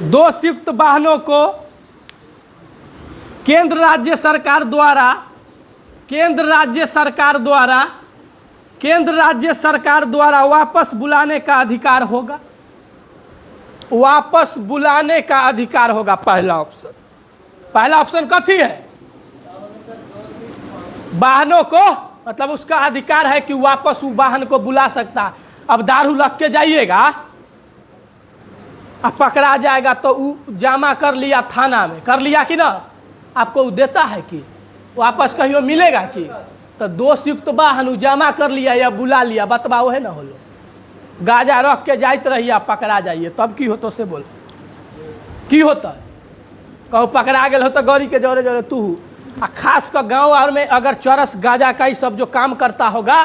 दोषयुक्त वाहनों को केंद्र राज्य सरकार द्वारा वापस बुलाने का अधिकार होगा। वापस बुलाने का अधिकार होगा। पहला ऑप्शन कथी है? वाहनों को, मतलब उसका अधिकार है कि वापस उस वाहन को बुला सकता है। अब दारू रख के जाइएगा, अब पकड़ा जाएगा तो वो जमा कर लिया थाना में, कर लिया कि ना, आपको वो देता है कि वापस कहीं मिलेगा कि? तो दोषयुक्त वाहन जमा कर लिया या बुला लिया, बतबाओ है ना। होलो गाजा रख के जाइत रहिए, पकड़ा जाइए, तब की होतो से बोल की होता है? कहूँ पकड़ा गए हो तो गौरी के जोरे जोरे तू। आ खास कर गांव और में अगर चरस गाजा का ही सब जो काम करता होगा,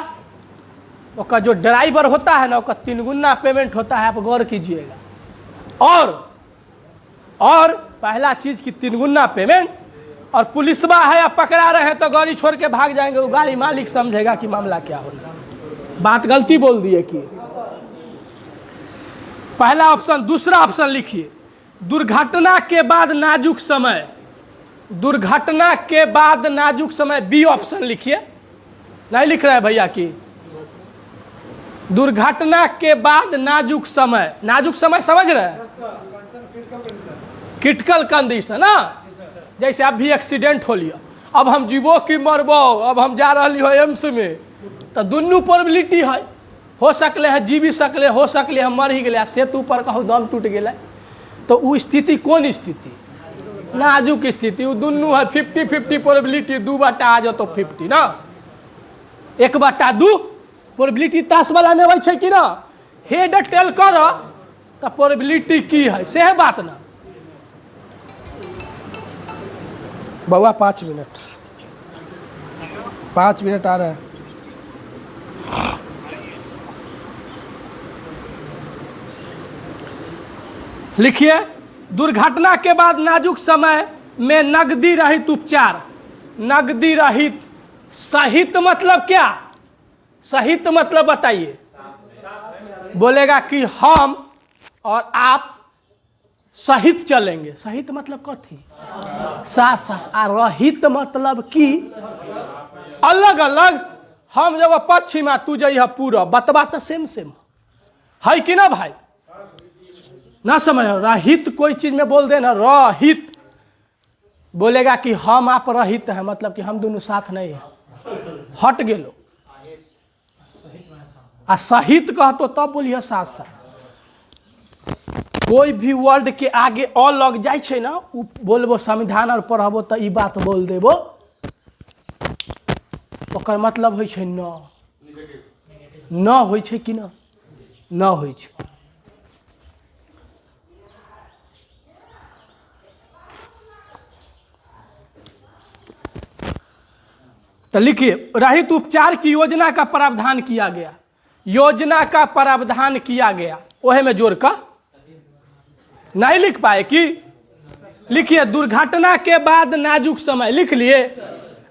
उसका जो ड्राइवर होता है ना, उसका 3 गुना पेमेंट होता है, आप गौर कीजिएगा। और पहला चीज की 3 गुना पेमेंट, और पुलिसवा है आप पकड़ा रहे हैं तो गाड़ी छोड़ के भाग जाएंगे, वो गाड़ी मालिक समझेगा कि मामला क्या होना। बात गलती बोल दिए कि पहला ऑप्शन। दूसरा ऑप्शन लिखिए, दुर्घटना के बाद नाजुक समय। दुर्घटना के बाद नाजुक समय, बी ऑप्शन लिखिए। नहीं लिख रहे हैं भैया कि दुर्घटना के बाद नाजुक समय। नाजुक समय समझ रहे हैं? क्रिटिकल कंडीशन ना, जैसे अब भी एक्सीडेंट हो लिया, अब हम जीवो कि मरबो, अब हम जा रही हो एम्स में, तो दुनू प्रोबेबिलिटी है। हो सकले है जी भी सकले, हो सकले हम मर ही गए, सेतु पर कहूँ दम टूट गया, तो वो स्थिति कौन स्थिति? नाजुक स्थिति। वो दुनू है 50-50 प्रोबेबिलिटी, 2 बटा आ जाओ तो 50 ना, 1/2 प्रोबेबिलिटी ताश वाला में वही है कि ना। हेड टेल कर तो प्रोबेबिलिटी की है, से है बात ना। बउआ 5 मिनट आ रहे हैं। लिखिए, दुर्घटना के बाद नाजुक समय में नगदी रहित उपचार। नगदी रहित, सहित मतलब क्या? सहित मतलब बताइए। बोलेगा कि हम और आप सहित चलेंगे। सहित मतलब कथी? साथ साथ। आ रहित मतलब कि अलग अलग। हम जब पश्चिमा, तू जइह पूरब, बतबा तो सेम है कि ना भाई? ना समझ? रहित कोई चीज में बोल देना, रहित बोलेगा कि हम आप रहित हैं, मतलब कि हम दोनों साथ नहीं है, हट गेलो। आ सहित कहतो तब बोलिए साथ साथ। कोई भी वर्ड के आगे अ लग जाए छे ना, बोलबो संविधान और पढ़बो तो ई बात बोल देबो, ओकर मतलब होइ छे न होइ छे कि न होइ छे। तो लिखिए, रहित उपचार की योजना का प्रावधान किया गया। योजना का प्रावधान किया गया, ओहे में जोड़ का नहीं लिख पाए कि? लिखिए, दुर्घटना के बाद नाजुक समय, लिख लिए।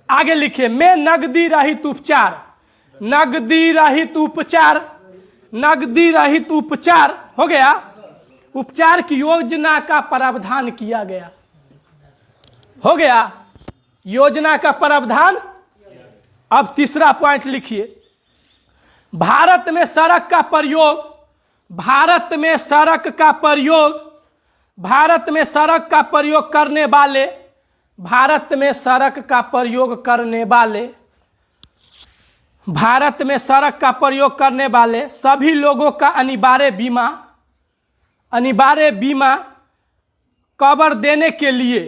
आगे लिखिए, में नगदी रहित उपचार। नगदी रहित उपचार, नगदी रहित उपचार हो गया। उपचार की योजना का प्रावधान किया गया, हो गया योजना का प्रावधान। अब तीसरा पॉइंट लिखिए, भारत में सड़क का प्रयोग, भारत में सड़क का प्रयोग, भारत में सड़क का प्रयोग करने वाले, भारत में सड़क का प्रयोग करने वाले, भारत में सड़क का प्रयोग करने वाले सभी लोगों का अनिवार्य बीमा, अनिवार्य बीमा कवर देने के लिए,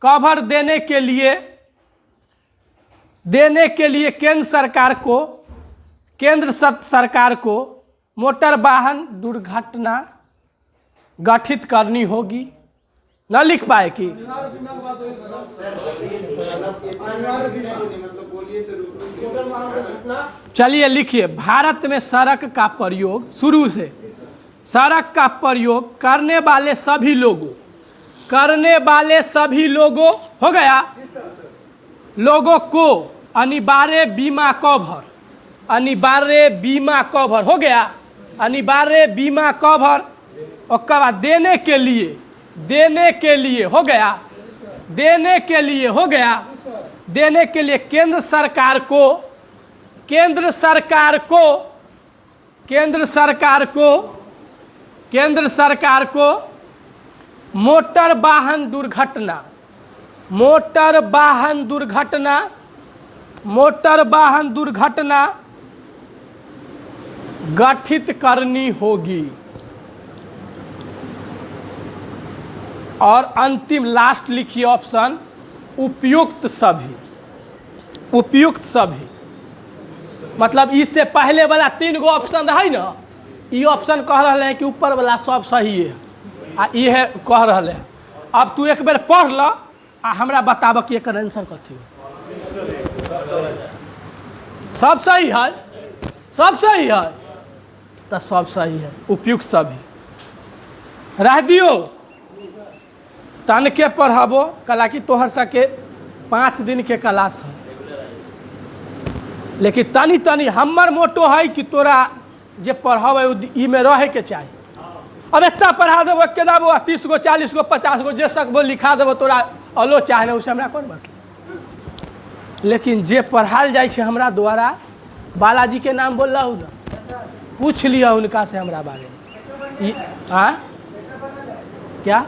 कवर देने के लिए केंद्र सरकार को मोटर वाहन दुर्घटना गठित करनी होगी। न लिख पाए कि? चलिए लिखिए, भारत में सड़क का प्रयोग, शुरू से सड़क का प्रयोग करने वाले सभी लोगों, करने वाले सभी लोगों हो गया, लोगों को अनिवार्य बीमा कवर, अनिवार्य बीमा कवर हो गया। अनिवार्य बीमा कवर, उसके बाद देने के लिए हो गया, देने के लिए हो गया, देने के लिए केंद्र सरकार को मोटर वाहन दुर्घटना गठित करनी होगी। और अंतिम लास्ट लिखिए ऑप्शन उपयुक्त सभी। मतलब इससे पहले वाला 3 गो ऑप्शन है ना, ये ऑप्शन कह रहे हैं कि ऊपर वाला सब सही है, आ ये कह रहे हैं। अब तू एक बार पढ़ ल आ हमरा बताब कि एकर आंसर कथी है। सब सही है तो सब सही है, उपयुक्त सभी। रह दियो तन के पढ़ाबो, कला की तोहर सके 5 दिन के क्लास है, लेकिन तनी हमर मोटो है कि तोरा जे पढ़ावे ई में रहे के चाहिए। अब इतना पढ़ा देबो एक देबो 30 गो 40 गो 50 गो जे सकबो लिखा देबो, तोरा अलो चाहे उसे हमरा कौन मतलब। लेकिन जे पढ़ाल जाए छे हमरा द्वारा, बालाजी के नाम बोल रहा ना, पूछ लिया उनका से हमरा बारे में। क्या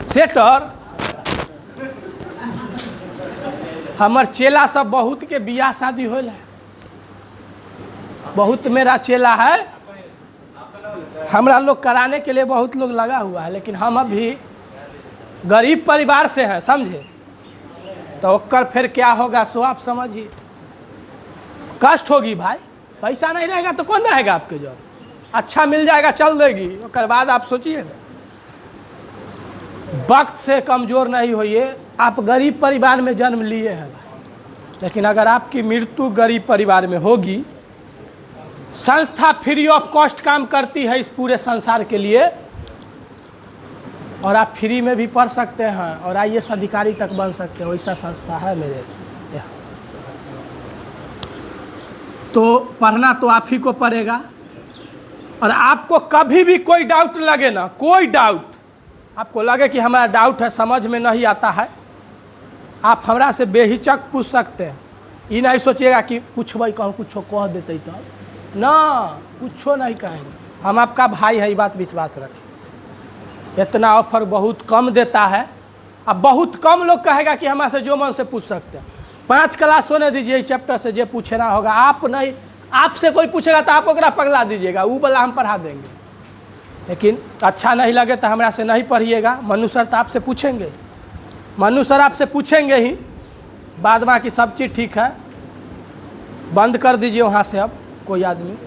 सेटर? हमर चेला सब बहुत के बियाह शादी होल है, बहुत मेरा चेला है, हमरा लोग कराने के लिए बहुत लोग लगा हुआ है। लेकिन हम अभी गरीब परिवार से हैं, समझे, तो ओकर फिर क्या होगा सो आप समझिए। कष्ट होगी भाई, पैसा नहीं रहेगा तो कौन रहेगा आपके जॉब। अच्छा मिल जाएगा चल देगी, उसके बाद आप सोचिए ना। वक्त से कमज़ोर नहीं होइए। आप गरीब परिवार में जन्म लिए हैं भाई, लेकिन अगर आपकी मृत्यु गरीब परिवार में होगी, संस्था फ्री ऑफ कॉस्ट काम करती है इस पूरे संसार के लिए, और आप फ्री में भी पढ़ सकते हैं और IAS अधिकारी तक बन सकते हैं। वैसा संस्था है मेरे यहाँ। तो पढ़ना तो आप ही को पड़ेगा। और आपको कभी भी कोई डाउट लगे ना, कोई डाउट आपको लगे कि हमारा डाउट है, समझ में नहीं आता है, आप हमरा से बेहिचक पूछ सकते हैं। ये नहीं सोचिएगा कि पूछबै कहूँ कुछ कह देते तो ना, कुछो नहीं कहेंगे। हम आपका भाई है, ये बात विश्वास रखें। इतना ऑफर बहुत कम देता है, अब बहुत कम लोग कहेगा कि हमारे से जो मन से पूछ सकते हैं। 5 क्लास होने दीजिए, चैप्टर से जे पूछना होगा। आप नहीं, आपसे कोई पूछेगा तो आप ओकरा पगला दीजिएगा, वो वाला हम पढ़ा देंगे। लेकिन अच्छा नहीं लगे तो हमरा से नहीं पढ़िएगा। मनु सर तो आपसे पूछेंगे, मनु सर आपसे पूछेंगे ही, बाद बाकी सब चीज़ ठीक है। बंद कर दीजिए वहाँ से अब कोई आदमी।